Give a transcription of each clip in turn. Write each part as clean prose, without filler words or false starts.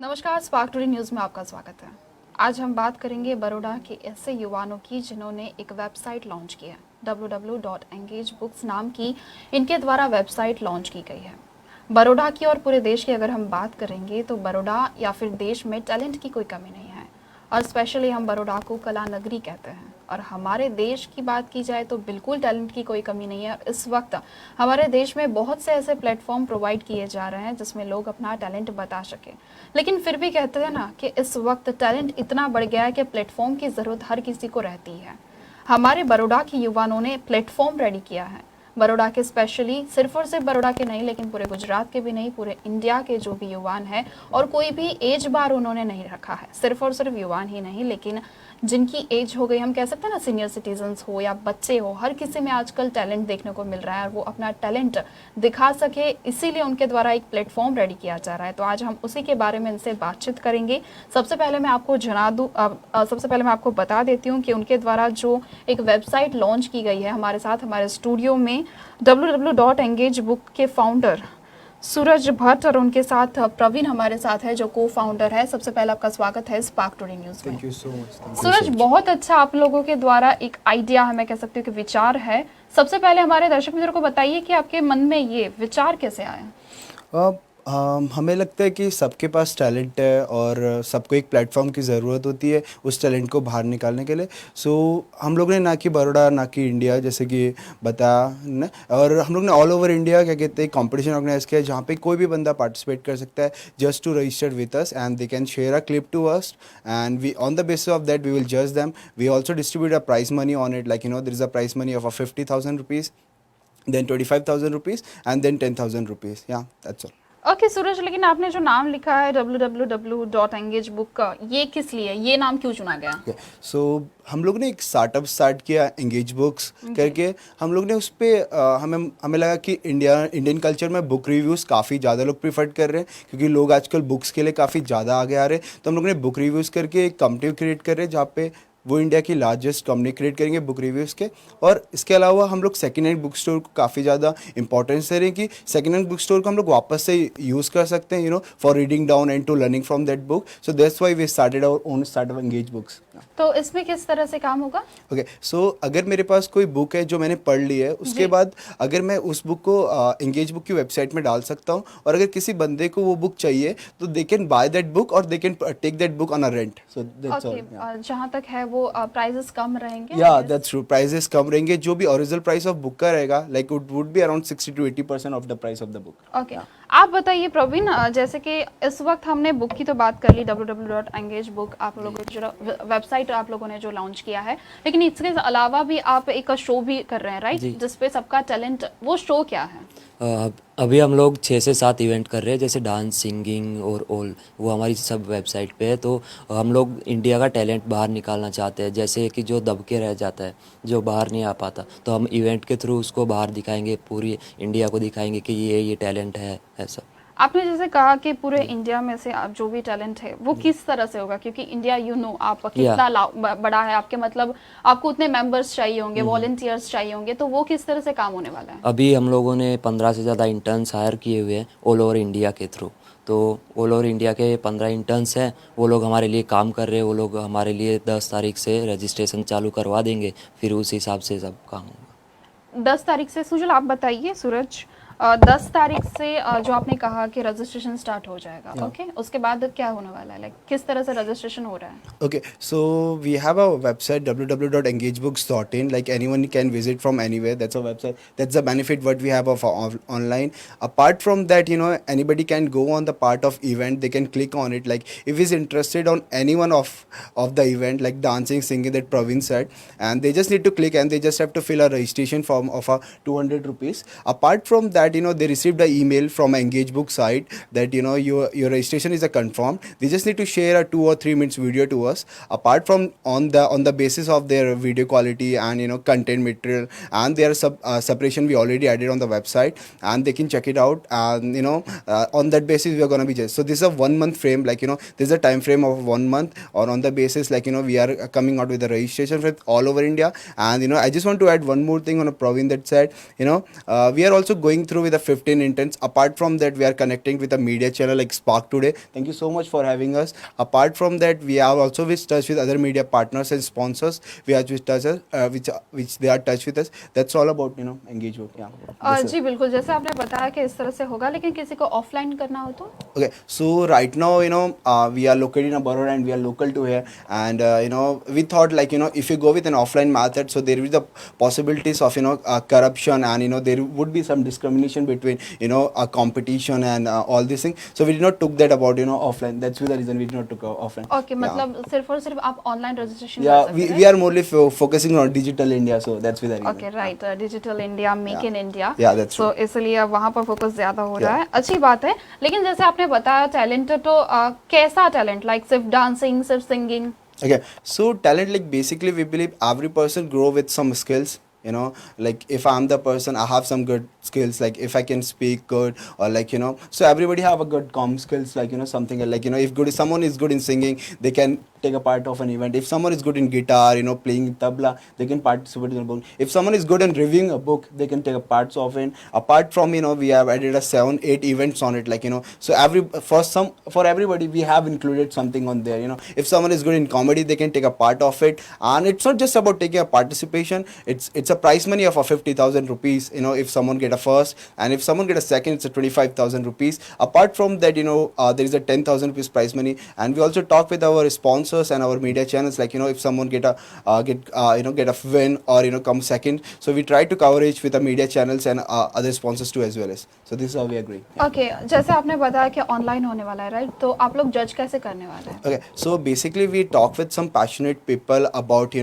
नमस्कार, spark Today News में आपका स्वागत है। आज हम बात करेंगे बड़ौदा के ऐसे युवाओं की जिन्होंने एक वेबसाइट लॉन्च की है। www.engagebooks नाम की इनके द्वारा वेबसाइट लॉन्च की गई है। बड़ौदा की और पूरे देश की अगर हम बात करेंगे तो बड़ौदा या फिर देश में टैलेंट की कोई कमी नहीं है और स्पेशली हम बड़ौदा को कला नगरी कहते हैं। और हमारे देश की बात की जाए तो बिल्कुल टैलेंट की कोई कमी नहीं है। इस वक्त हमारे देश में बहुत से ऐसे प्लेटफॉर्म प्रोवाइड किए जा रहे हैं जिसमें लोग अपना टैलेंट बता सकें, लेकिन फिर भी कहते हैं ना कि इस वक्त टैलेंट इतना बढ़ गया है कि प्लेटफॉर्म की ज़रूरत हर किसी को रहती है। हमारे बड़ौदा के युवाओं ने प्लेटफॉर्म रेडी किया है। बड़ौदा के स्पेशली सिर्फ और सिर्फ बड़ौदा के नहीं, लेकिन पूरे गुजरात के भी नहीं, पूरे इंडिया के जो भी युवान हैं, और कोई भी एज बार उन्होंने नहीं रखा है। सिर्फ और सिर्फ युवान ही नहीं, लेकिन जिनकी एज हो गई, हम कह सकते हैं ना, सीनियर सिटीजन्स हो या बच्चे हो, हर किसी में आजकल टैलेंट देखने को मिल रहा है और वो अपना टैलेंट दिखा सके, इसीलिए उनके द्वारा एक प्लेटफॉर्म रेडी किया जा रहा है। तो आज हम उसी के बारे में इनसे बातचीत करेंगे। सबसे पहले मैं आपको बता देती हूँ कि उनके द्वारा जो एक वेबसाइट लॉन्च की गई है, हमारे साथ हमारे स्टूडियो में www.engagebook के फाउंडर सूरज भट्ट और उनके साथ प्रवीण हमारे साथ है जो को फाउंडर है। सबसे पहले आपका स्वागत है स्पार्क टुडे न्यूज़ में। Thank you so much. Suraj, बहुत अच्छा आप लोगों के द्वारा एक आइडिया, हमें कह सकते हो कि विचार है। सबसे पहले हमारे दर्शक मित्रों को बताइए कि आपके मन में ये विचार कैसे आया। हमें लगता है कि सबके पास टैलेंट है और सबको एक प्लेटफॉर्म की ज़रूरत होती है उस टैलेंट को बाहर निकालने के लिए। सो हम लोग ने ना कि बड़ौदा ना कि इंडिया जैसे कि बताया न, और हम लोग ने ऑल ओवर इंडिया क्या कहते हैं कंपटीशन ऑर्गेनाइज किया जहाँ पे कोई भी बंदा पार्टिसिपेट कर सकता है just to register with us and they can share a clip to us and we on the basis of that we will जज them. We also distribute a prize money on it, like there is a prize money of 50,000 rupees, then 25,000 rupees and then 10,000 rupees. Yeah, that's all. Okay Suraj, लेकिन आपने जो नाम लिखा है www.engagebook का, ये किस लिए, ये नाम क्यों चुना गया? Okay. So हम लोग ने एक स्टार्टअप स्टार्ट किया एंगेज बुक्स करके। हम लोग ने उस पर हमें लगा कि इंडियन कल्चर में बुक रिव्यूज़ काफ़ी ज़्यादा लोग प्रीफर कर रहे हैं क्योंकि लोग आजकल बुक्स के लिए काफ़ी ज़्यादा आगे आ रहे हैं। तो हम लोग ने बुक रिव्यूज़ करके एक कंपनी क्रिएट कर रहे हैं जहाँ पे वो इंडिया की लार्जेस्ट कंपनी क्रिएट करेंगे बुक रिव्यूज़ के। और इसके अलावा हम लोग सेकेंड हैंड बुक स्टोर को काफ़ी ज़्यादा इंपॉर्टेंस दे रहे हैं कि सेकेंड हैंड बुक स्टोर को हम लोग वापस से यूज़ कर सकते हैं, for reading down and to learning from that book. So that's why we started our own startup engage books. तो इसमें किस तरह से काम होगा? ओके, सो अगर मेरे पास कोई बुक है जो मैंने पढ़ ली है, उसके बाद अगर मैं उस बुक को एंगेज बुक की वेबसाइट में डाल सकता हूँ और अगर किसी बंदे को वो बुक चाहिए तो they can buy that book और they can take that book on a rent. So that's all. जहाँ तक है वो प्राइजेस कम रहेंगे। या दैट्स ट्रू, प्राइजेस कम रहेंगे। जो भी ओरिजिनल प्राइस ऑफ बुक का रहेगा, like it would be around 60 to 80% of the price of the book. Okay, आप बताइए प्रवीण, जैसे कि इस वक्त हमने बुक की तो बात कर ली, www.engagebook आप लोगों की जो वेबसाइट आप लोगों ने जो लॉन्च किया है, लेकिन इसके अलावा भी आप एक शो भी कर रहे हैं, राइट, जिसपे सबका टैलेंट, वो शो क्या है? अभी हम लोग 6 से 7 इवेंट कर रहे हैं, जैसे डांस, सिंगिंग और ऑल, वो हमारी सब वेबसाइट पे है। तो हम लोग इंडिया का टैलेंट बाहर निकालना चाहते हैं, जैसे कि जो दब के रह जाता है, जो बाहर नहीं आ पाता, तो हम इवेंट के थ्रू उसको बाहर दिखाएंगे, पूरी इंडिया को दिखाएंगे कि ये टैलेंट है ऐसा। आपने जैसे कहा कि पूरे इंडिया में से आप जो भी टैलेंट है वो किस तरह से होगा, क्योंकि इंडिया आप कितना बड़ा है, आपके मतलब आपको उतने मेंबर्स चाहिए होंगे, वॉलंटियर्स चाहिए होंगे, तो वो किस तरह से काम होने वाला है? अभी हम लोगों ने 15 से ज़्यादा इंटर्न्स हायर किए हुए हैं ऑल ओवर इंडिया के थ्रू। तो ऑल ओवर इंडिया के 15 इंटर्न्स हैं, वो लोग हमारे लिए काम कर रहे हैं। वो लोग हमारे लिए 10 तारीख से रजिस्ट्रेशन चालू करवा देंगे, फिर उस हिसाब से सब काम होगा। 10 तारीख से, सुजल आप बताइए सूरज, 10 तारीख से जो आपने कहा कि रजिस्ट्रेशन स्टार्ट हो जाएगा, ओके, उसके बाद क्या होने वाला है, लाइक किस तरह से रजिस्ट्रेशन हो रहा है? Okay, so we have a website www.engagebooks.in. Like anyone can visit from anywhere. That's a website. That's the benefit what we have of online. Apart from that, anybody can go on the part of event. They can click on it. Like if he's interested on any one of the event, like dancing, singing that Praveen said, and they just need to click and they just have to fill a registration form of 200 rupees. Apart from that, they received an email from Engagebook site that your registration is a confirmed. They just need to share a 2 or 3 minutes video to us. Apart from on the basis of their video quality and content material and their separation we already added on the website, and they can check it out, and on that basis we are going to be just, so this is a 1 month frame, like there's a time frame of 1 month, or on the basis like we are coming out with the registration with all over India. And I just want to add one more thing on a Praveen that said, we are also going through with the 15 interns. Apart from that, we are connecting with a media channel like Spark Today. Thank you so much for having us. Apart from that, we are also with touch with other media partners and sponsors. We are with touch, which they are touch with us. That's all about Engage Book. Yeah. That's it. जी बिल्कुल, जैसे आपने बताया कि इस तरह से होगा, लेकिन किसी को ऑफलाइन करना हो तो? Okay, so right now, we are located in Baroda and we are local to here. And, we thought like, if you go with an offline method, so there is the possibilities of, corruption and, there would be some discrimination between, a competition and all these things. So we did not took that about, offline. That's the reason we did not took offline. Okay, मतलब सिर्फ और सिर्फ आप online registration Yeah, कर सकते हैं? we are mostly focusing on digital India. So that's the reason. Okay right, digital India, make in India, Yeah, that's so true. इसलिए अब वहाँ पर फोकस ज्यादा हो रहा है, अच्छी बात है। लेकिन जैसे आपने बताया टैलेंट, तो कैसा टैलेंट, लाइक सिर्फ डांसिंग, सिर्फ singing? Okay, so talent, like basically we believe every person grow with some skills. Like if I'm the person, I have some good skills, like if I can speak good, or like so everybody have a good skills, like something like if someone is good in singing, they can take a part of an event. If someone is good in guitar, playing tabla, they can participate in a book. If someone is good in reviewing a book, they can take a part of it. Apart from we have added a 7-8 events on it, like so for everybody we have included something on there. If someone is good in comedy, they can take a part of it. And it's not just about taking a participation, it's a prize money of 50,000 rupees, if someone get a first, and if someone get a second, it's a 25,000 rupees. Apart from that, there is a 10,000 rupees prize money. And we also talk with our sponsors and our media channels, like if someone get a win or come second, so we try to coverage with the media channels and other sponsors too as well as. So this is how we agree. Okay, जैसे आपने बताया कि online होने वाला है, right? तो आप लोग जज कैसे करने वाले हैं? Okay, so basically we talk with some passionate people about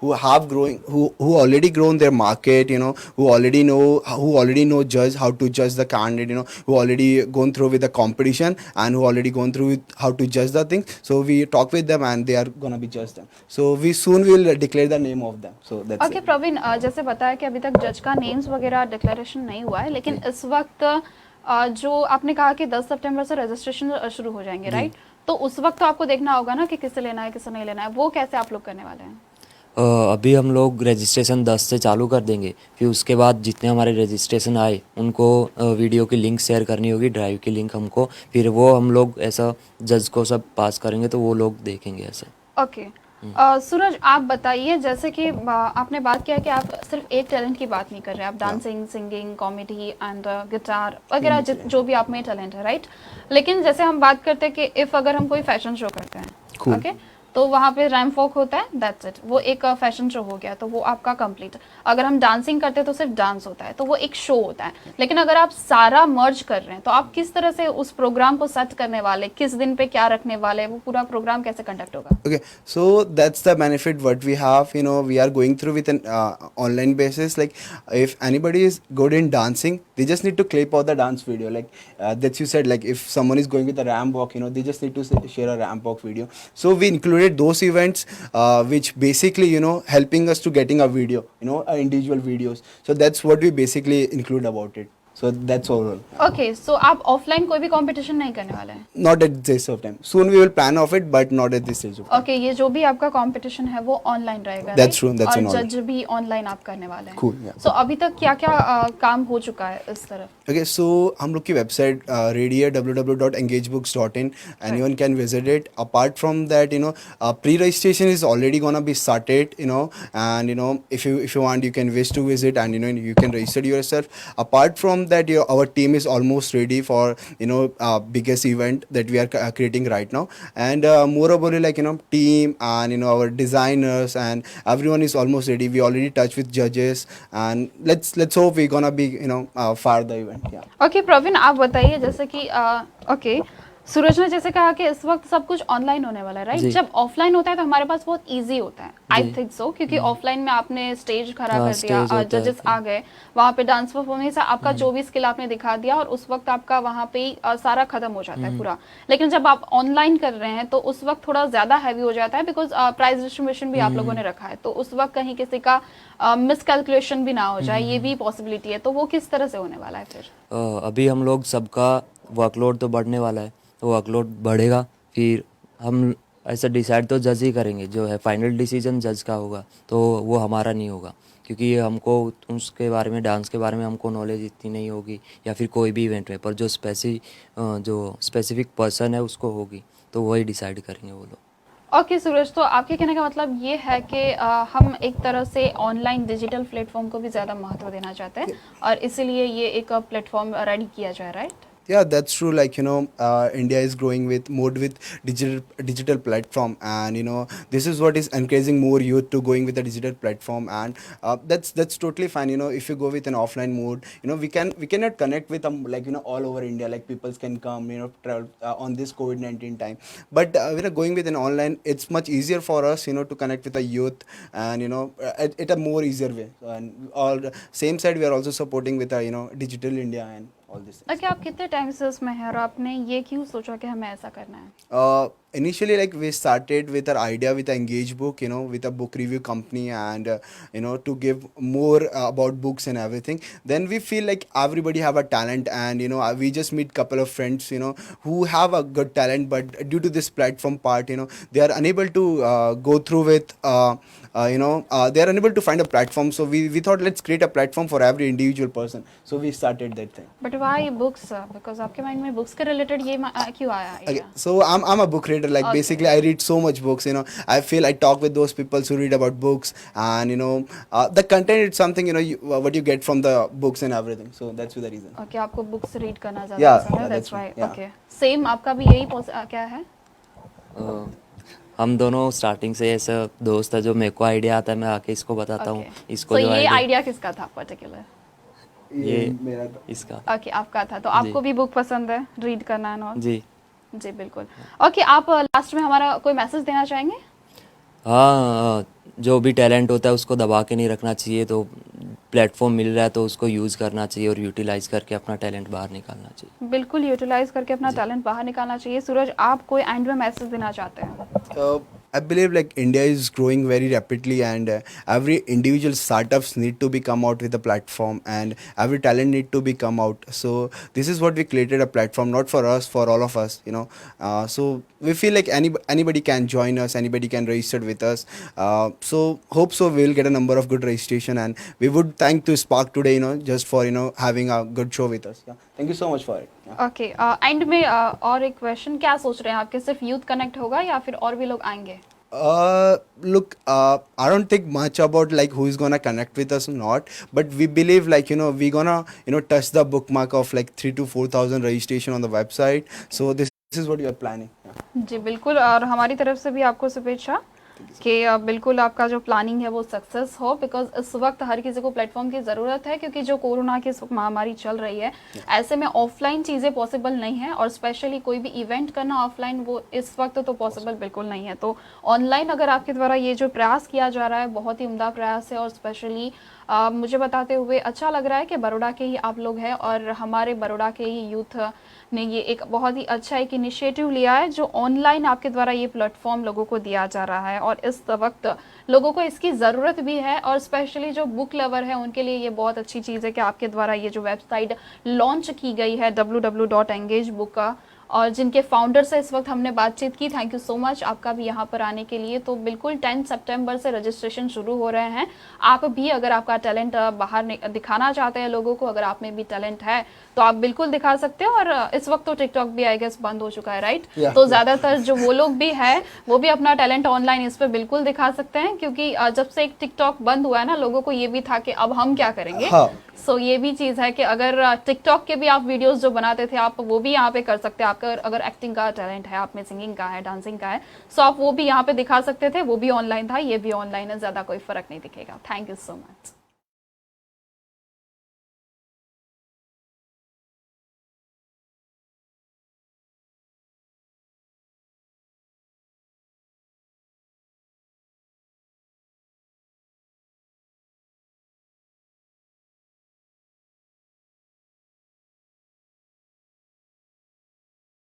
who have growing, who already grown their market, who already know judge how to judge the candidate, who already gone through with the competition and who already gone through with how to judge the things. So we talk with them and they are gonna be judged them. So we soon will declare the name of them. So that's okay it. Praveen, जैसे बताया कि अभी तक जज का names वगैरह declaration नहीं हुआ है, लेकिन इस वक्त जो आपने कहा कि 10 सितंबर से रजिस्ट्रेशन शुरू हो जाएंगे, राइट? तो उस वक्त तो आपको देखना होगा ना कि किसे लेना है, किसे नहीं लेना है, वो कैसे आप लोग करने वाले हैं? अभी हम लोग रजिस्ट्रेशन 10 से चालू कर देंगे, फिर उसके बाद जितने हमारे रजिस्ट्रेशन आए उनको वीडियो की लिंक शेयर करनी होगी, ड्राइव की लिंक हमको, फिर वो हम लोग ऐसा जज को सब पास करेंगे तो वो लोग देखेंगे ऐसे। ओके, सूरज आप बताइए, जैसे कि आपने बात किया कि आप सिर्फ एक टैलेंट की बात नहीं कर रहे, आप dancing, singing, comedy and guitar वगैरह जो भी आप में टैलेंट है, राइट? लेकिन जैसे हम बात करते हैं कि इफ़ अगर हम कोई फैशन शो करते हैं, Cool. ओके, तो वहाँ पे रैम्प वॉक होता है, दैट्स इट, वो एक फैशन शो हो गया, तो वो आपका कंप्लीट। अगर हम डांसिंग करते हैं तो सिर्फ डांस होता है, तो वो एक शो होता है। लेकिन अगर आप सारा मर्ज कर रहे हैं, तो आप किस तरह से उस प्रोग्राम को सेट करने वाले, किस दिन पे क्या रखने वाले, वो पूरा प्रोग्राम कैसे कंडक्ट होगा? Okay, so that's the benefit what we have. We are going through with an online basis. Like if anybody is good in dancing, they just need to clip out the dance video. Like that you said, like if someone is going with a ramp walk, they just need to share a ramp walk video. So we included those events, which basically helping us to getting a video, individual videos. So that's what we basically include about it. So that's overall. Okay, so आप offline कोई भी competition नहीं करने वाले हैं? Not at this of time. Soon we will plan of it, but not at this stage of time. Okay, ये जो भी आपका कंपटीशन है वो ऑनलाइन रहेगा, That's right? true, that's और an online. जज भी ऑनलाइन आप करने वाले हैं? Cool, yeah. सो अभी तक क्या क्या काम हो चुका है इस तरफ? Okay, so हम लोग की वेबसाइट ready है, www.engagebooks.in. Anyone can visit it. Apart from that, pre-registration is already gonna be started, and if you want, you can wish to visit and you can register yourself. Apart from that, our team is almost ready for biggest event that we are creating right now. And moreover, like team and our designers and everyone is almost ready. We already touched with judges, and let's hope we're gonna be far the event. Yeah. Okay Praveen, आप बताइए, जैसे कि okay, सूरज ने जैसे कहा कि इस वक्त सब कुछ ऑनलाइन होने वाला है, राइट? जी। जब ऑफलाइन होता है तो हमारे पास बहुत इजी होता है, आई जी। थिंक सो, क्योंकि ऑफलाइन में आपने स्टेज खड़ा हाँ, कर स्टेज दिया, होता है जजेस फिर। आ गए, वहाँ पे डांस परफॉर्मेंस, आपका जो भी स्किल आपने दिखा दिया, और उस वक्त आपका वहाँ पे ही सारा खत्म हो जाता है पूरा। लेकिन जब आप ऑनलाइन कर रहे हैं तो उस वक्त थोड़ा ज्यादा हैवी हो जाता है, बिकॉज प्राइस डिस्ट्रीब्यूशन भी आप लोगों ने रखा है, तो उस वक्त कहीं किसी का मिसकैलकुलेशन भी ना हो जाए, ये भी पॉसिबिलिटी है, तो वो किस तरह से होने वाला है फिर? अभी हम लोग सबका वर्कलोड तो बढ़ने वाला है, तो वर्कलोड बढ़ेगा, फिर हम ऐसा डिसाइड तो जज ही करेंगे, जो है फाइनल डिसीजन जज का होगा, तो वो हमारा नहीं होगा, क्योंकि हमको उसके बारे में, डांस के बारे में हमको नॉलेज इतनी नहीं होगी, या फिर कोई भी इवेंट में, पर जो स्पेसिफिक पर्सन है उसको होगी, तो वही डिसाइड करेंगे वो लोग। ओके सूरज, तो आपके कहने का मतलब ये है कि हम एक तरह से ऑनलाइन डिजिटल प्लेटफॉर्म को भी ज़्यादा महत्व देना चाहते हैं और इसीलिए ये एक प्लेटफॉर्म रेडी किया जाए, right? Yeah, that's true. Like, India is growing with digital platform, and this is what is encouraging more youth to going with a digital platform, and that's totally fine. If you go with an offline mode, we cannot connect with like all over India, like people can come, travel on this COVID-19 time. But going with an online, it's much easier for us, to connect with the youth, and at a more easier way. And all the same side, we are also supporting with digital India and all this. Okay, आप कितने time से उसमें हैं और आपने ये क्यों सोचा कि हमें ऐसा करना है? Initially, like, we started with our idea with Engage Book, with a book review company, and to give more about books and everything. Then we feel like everybody have a talent, and we just meet couple of friends, who have a good talent, but due to this platform part, they are unable to go through with they are unable to find a platform. So we thought, let's create a platform for every individual person. So we started that thing. But why books? Because आपके mind में books के related ये क्यों आया Okay, idea? so I'm a book reader. Like, Okay. basically, I read so much books. I feel I talk with those people who read about books, and the content is something what you get from the books and everything. So that's the reason. Okay, आपको books read करना ज़्यादा Yeah, पसंद है, yeah, that's that's why. right, yeah. Okay, same आपका भी यही क्या है? हम दोनों स्टार्टिंग से ऐसा दोस्त है, जो मेरे को आइडिया आता है मैं आके इसको बताता हूँ, ओके, इसको तो जो ये आइडिया आइडिया किसका था पर्टिकुलर? ये मेरा इसका। ओके, आपका था। तो आपको भी बुक पसंद है, रीड करना एंड ऑल? जी जी बिल्कुल। ओके, आप लास्ट में हमारा कोई मैसेज देना चाहेंगे? हाँ, जो भी टैलेंट होता है उसको दबा के नहीं रखना चाहिए, तो प्लेटफॉर्म मिल रहा है तो उसको यूज़ करना चाहिए और यूटिलाइज करके अपना टैलेंट बाहर निकालना चाहिए। बिल्कुल यूटिलाइज करके अपना टैलेंट बाहर निकालना चाहिए। सूरज, आप कोई एंड में मैसेज देना चाहते हैं? I believe, like, India is growing very rapidly, and every individual startups need to be come out with a platform, and every talent need to be come out. So this is what we created a platform, not for us, for all of us. So we feel like anybody can join us, anybody can register with us. So hope so we will get a number of good registration, and we would thank to Spark today, just for having a good show with us. Yeah, thank you so much for it. Yeah. Okay, and में और एक question, क्या सोच रहे हैं आपके, सिर्फ youth connect होगा या फिर और भी लोग आएंगे? Look, I don't think much about like who is gonna connect with us or not, but we believe, like, we gonna touch the bookmark of like 3,000 to 4,000 registration on the website. So this is what we are planning. Yeah. जी बिल्कुल, और हमारी तरफ से भी आपको शुभेच्छा कि बिल्कुल आपका जो प्लानिंग है वो सक्सेस हो, बिकॉज इस वक्त हर किसी को प्लेटफॉर्म की ज़रूरत है, क्योंकि जो कोरोना की महामारी चल रही है, ऐसे में ऑफलाइन चीज़ें पॉसिबल नहीं है, और स्पेशली कोई भी इवेंट करना ऑफलाइन वो इस वक्त तो पॉसिबल बिल्कुल नहीं है। तो ऑनलाइन अगर आपके द्वारा ये जो प्रयास किया जा रहा है, बहुत ही उम्दा प्रयास है, और स्पेशली मुझे बताते हुए अच्छा लग रहा है कि बड़ौदा के ही आप लोग हैं और हमारे बड़ौदा के ही यूथ ने ये एक बहुत ही अच्छा एक इनिशिएटिव लिया है, जो ऑनलाइन आपके द्वारा ये प्लेटफॉर्म लोगों को दिया जा रहा है, और इस वक्त लोगों को इसकी ज़रूरत भी है, और स्पेशली जो बुक लवर है उनके लिए ये बहुत अच्छी चीज़ है कि आपके द्वारा ये जो वेबसाइट लॉन्च की गई है www.engagebook का, और जिनके फाउंडर से इस वक्त हमने बातचीत की। थैंक यू सो मच आपका भी यहाँ पर आने के लिए। तो बिल्कुल 10 सितंबर से रजिस्ट्रेशन शुरू हो रहे हैं। आप भी अगर आपका टैलेंट बाहर दिखाना चाहते हैं लोगों को, अगर आप में भी टैलेंट है तो आप बिल्कुल दिखा सकते हो। और इस वक्त तो टिकटॉक भी आई गेस बंद हो चुका है, राइट? तो ज़्यादातर जो वो लोग भी है वो भी अपना टैलेंट ऑनलाइन इस पर बिल्कुल दिखा सकते हैं, क्योंकि जब से एक टिकटॉक बंद हुआ है ना, लोगों को ये भी था कि अब हम क्या करेंगे। सो ये भी चीज़ है कि अगर टिकटॉक के भी आप वीडियोस जो बनाते थे आप वो भी यहाँ पे कर सकते हैं। आपका अगर एक्टिंग का टैलेंट है, आप में सिंगिंग का है, डांसिंग का है, सो आप वो भी यहाँ पे दिखा सकते थे। वो भी ऑनलाइन था, ये भी ऑनलाइन है, ज़्यादा कोई फ़र्क नहीं दिखेगा। Thank you so much.